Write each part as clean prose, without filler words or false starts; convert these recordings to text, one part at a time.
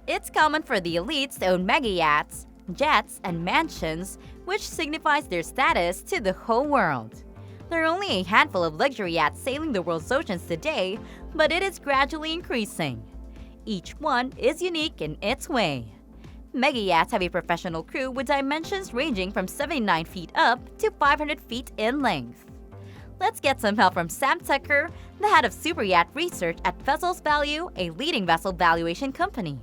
It's common for the elites to own mega yachts, jets, and mansions, which signifies their status to the whole world. There are only a handful of luxury yachts sailing the world's oceans today, but it is gradually increasing. Each one is unique in its way. Mega yachts have a professional crew with dimensions ranging from 79 feet up to 500 feet in length. Let's get some help from Sam Tucker, the head of super yacht research at Vessels Value, a leading vessel valuation company.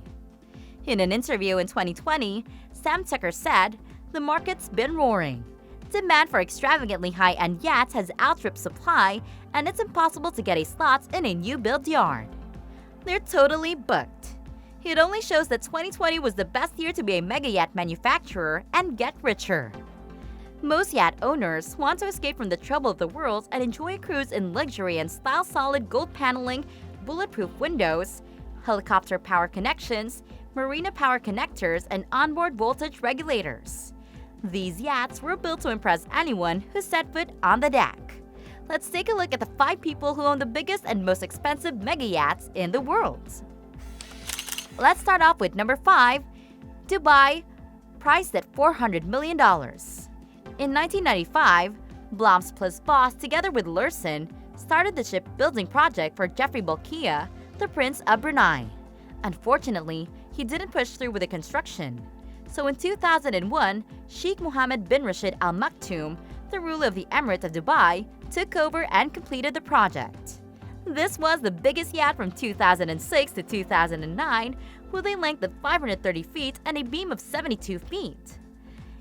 In an interview in 2020, Sam Tucker said, "The market's been roaring. Demand for extravagantly high-end yachts has outstripped supply, and it's impossible to get a slot in a new-build yard. They're totally booked." It only shows that 2020 was the best year to be a mega yacht manufacturer and get richer. Most yacht owners want to escape from the trouble of the world and enjoy a cruise in luxury and style-solid gold paneling, bulletproof windows, helicopter power connections, marina power connectors, and onboard voltage regulators. These yachts were built to impress anyone who set foot on the deck. Let's take a look at the 5 people who own the biggest and most expensive mega yachts in the world. Let's start off with number 5, Dubai, priced at $400 million. In 1995, Bloms plus Voss, together with Lursen, started the shipbuilding project for Jeffrey Bolkiah, the Prince of Brunei. Unfortunately, he didn't push through with the construction. So in 2001, Sheikh Mohammed bin Rashid Al Maktoum, the ruler of the Emirate of Dubai, took over and completed the project. This was the biggest yacht from 2006 to 2009, with a length of 530 feet and a beam of 72 feet.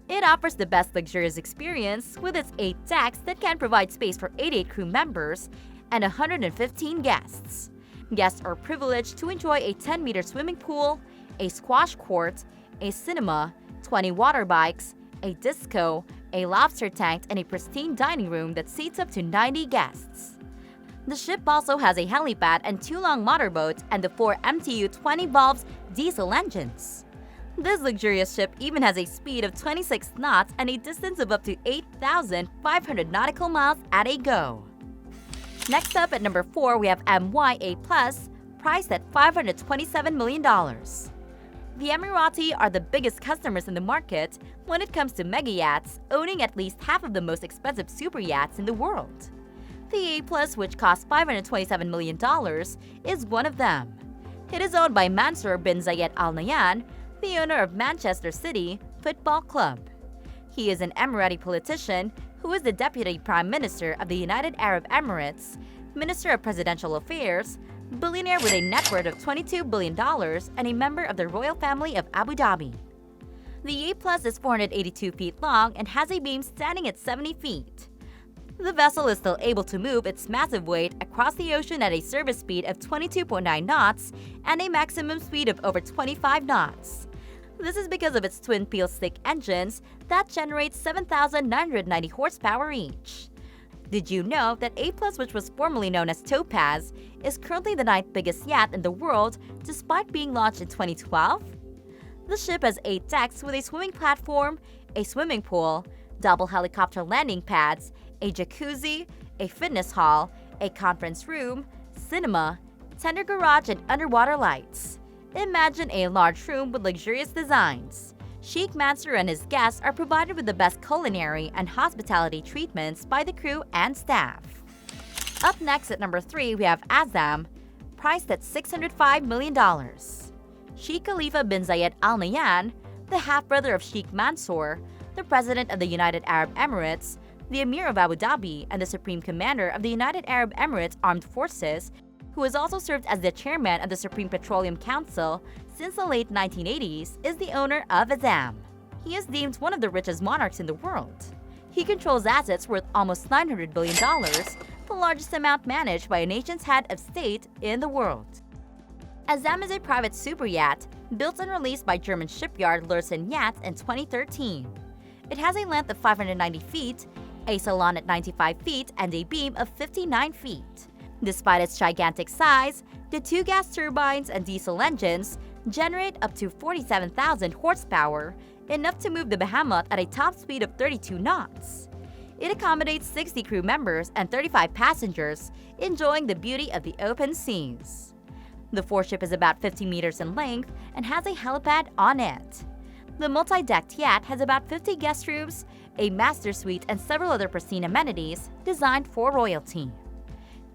It offers the best luxurious experience with its 8 decks that can provide space for 88 crew members and 115 guests. Guests are privileged to enjoy a 10-meter swimming pool, a squash court, a cinema, 20 water bikes, a disco, a lobster tank, and a pristine dining room that seats up to 90 guests. The ship also has a helipad and 2 long motorboats and the 4 MTU 20 valves diesel engines. This luxurious ship even has a speed of 26 knots and a distance of up to 8,500 nautical miles at a go. Next up at number 4, we have MYA Plus, priced at $527 million. The Emirati are the biggest customers in the market when it comes to mega yachts, owning at least half of the most expensive super yachts in the world. The A+, which costs $527 million, is one of them. It is owned by Mansour bin Zayed Al Nahyan, the owner of Manchester City Football Club. He is an Emirati politician who is the Deputy Prime Minister of the United Arab Emirates, Minister of Presidential Affairs, billionaire with a net worth of $22 billion, and a member of the royal family of Abu Dhabi. The A+ is 482 feet long and has a beam standing at 70 feet. The vessel is still able to move its massive weight across the ocean at a service speed of 22.9 knots and a maximum speed of over 25 knots. This is because of its twin peel stick engines that generate 7,990 horsepower each. Did you know that A+, which was formerly known as Topaz, is currently the 9th biggest yacht in the world despite being launched in 2012? The ship has 8 decks with a swimming platform, a swimming pool, double helicopter landing pads, a jacuzzi, a fitness hall, a conference room, cinema, tender garage, and underwater lights. Imagine a large room with luxurious designs. Sheikh Mansour and his guests are provided with the best culinary and hospitality treatments by the crew and staff. Up next at number 3, we have Azzam, priced at $605 million. Sheikh Khalifa bin Zayed Al Nahyan, the half-brother of Sheikh Mansour, the President of the United Arab Emirates, the Emir of Abu Dhabi, and the Supreme Commander of the United Arab Emirates Armed Forces, who has also served as the chairman of the Supreme Petroleum Council since the late 1980s, is the owner of Azzam. He is deemed one of the richest monarchs in the world. He controls assets worth almost $900 billion, the largest amount managed by a nation's head of state in the world. Azzam is a private super yacht built and released by German shipyard Lursen Yachts in 2013. It has a length of 590 feet, a salon at 95 feet, and a beam of 59 feet. Despite its gigantic size, the 2 gas turbines and diesel engines generate up to 47,000 horsepower, enough to move the behemoth at a top speed of 32 knots. It accommodates 60 crew members and 35 passengers, enjoying the beauty of the open seas. The foreship is about 50 meters in length and has a helipad on it. The multi-decked yacht has about 50 guest rooms, a master suite, and several other pristine amenities designed for royalty.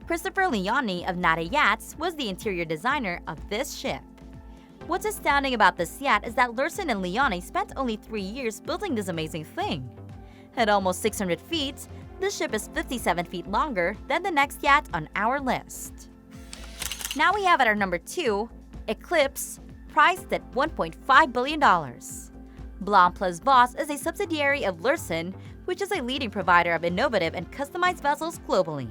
Christopher Leone of Nada Yachts was the interior designer of this ship. What's astounding about this yacht is that Lursen and Leone spent only 3 years building this amazing thing. At almost 600 feet, this ship is 57 feet longer than the next yacht on our list. Now we have at our number 2, Eclipse, priced at $1.5 billion. Blanc Plus Voss is a subsidiary of Lursen, which is a leading provider of innovative and customized vessels globally.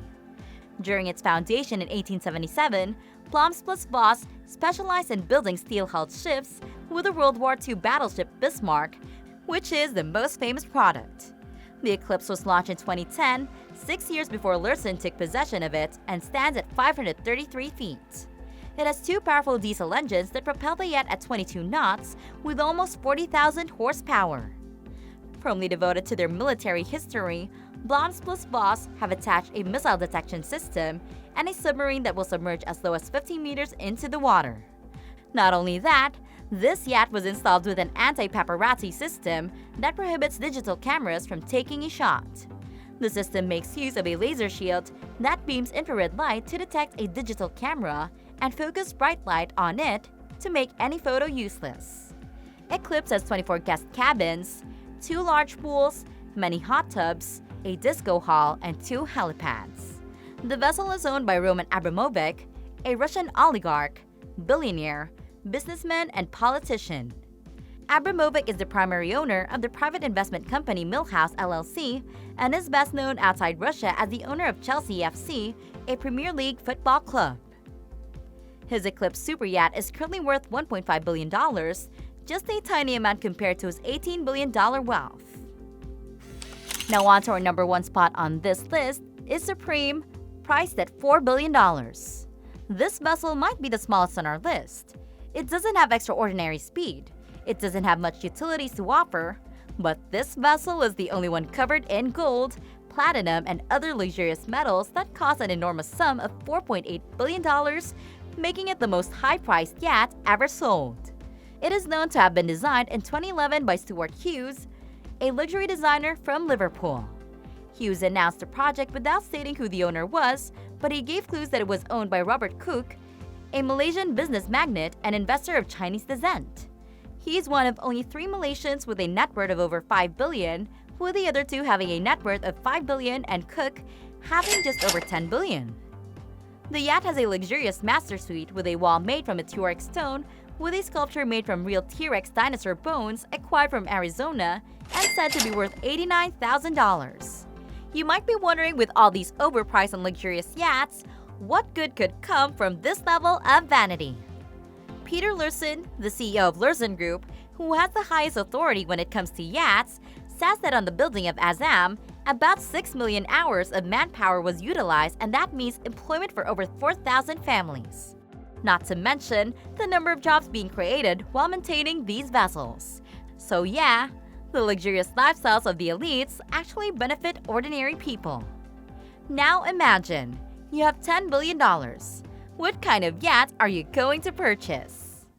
During its foundation in 1877, Blanc Plus Voss specialized in building steel-hulled ships with the World War II battleship Bismarck, which is the most famous product. The Eclipse was launched in 2010, 6 years before Lursen took possession of it, and stands at 533 feet. It has 2 powerful diesel engines that propel the yacht at 22 knots with almost 40,000 horsepower. Firmly devoted to their military history, Blanc Plus Voss have attached a missile detection system and a submarine that will submerge as low as 15 meters into the water. Not only that, this yacht was installed with an anti-paparazzi system that prohibits digital cameras from taking a shot. The system makes use of a laser shield that beams infrared light to detect a digital camera and focus bright light on it to make any photo useless. Eclipse has 24 guest cabins, 2 large pools, many hot tubs, a disco hall, and 2 helipads. The vessel is owned by Roman Abramovich, a Russian oligarch, billionaire, businessman, and politician. Abramovich is the primary owner of the private investment company Millhouse LLC and is best known outside Russia as the owner of Chelsea FC, a Premier League football club. His Eclipse super yacht is currently worth $1.5 billion, just a tiny amount compared to his $18 billion wealth. Now on to our number 1 spot on this list is Supreme, priced at $4 billion. This vessel might be the smallest on our list. It doesn't have extraordinary speed. It doesn't have much utilities to offer, but this vessel is the only one covered in gold, platinum, and other luxurious metals that cost an enormous sum of $4.8 billion, making it the most high-priced yacht ever sold. It is known to have been designed in 2011 by Stuart Hughes, a luxury designer from Liverpool. Hughes announced the project without stating who the owner was, but he gave clues that it was owned by Robert Cook, a Malaysian business magnate and investor of Chinese descent. He is one of only 3 Malaysians with a net worth of over $5 billion, with the other 2 having a net worth of $5 billion and Cook having just over $10 billion. The yacht has a luxurious master suite with a wall made from meteoric stone, with a sculpture made from real T-Rex dinosaur bones acquired from Arizona and said to be worth $89,000. You might be wondering, with all these overpriced and luxurious yachts, what good could come from this level of vanity? Peter Lursen, the CEO of Lursen Group, who has the highest authority when it comes to yachts, says that on the building of Azzam, about 6 million hours of manpower was utilized, and that means employment for over 4,000 families. Not to mention the number of jobs being created while maintaining these vessels. So yeah, the luxurious lifestyles of the elites actually benefit ordinary people. Now imagine, you have $10 billion. What kind of yacht are you going to purchase?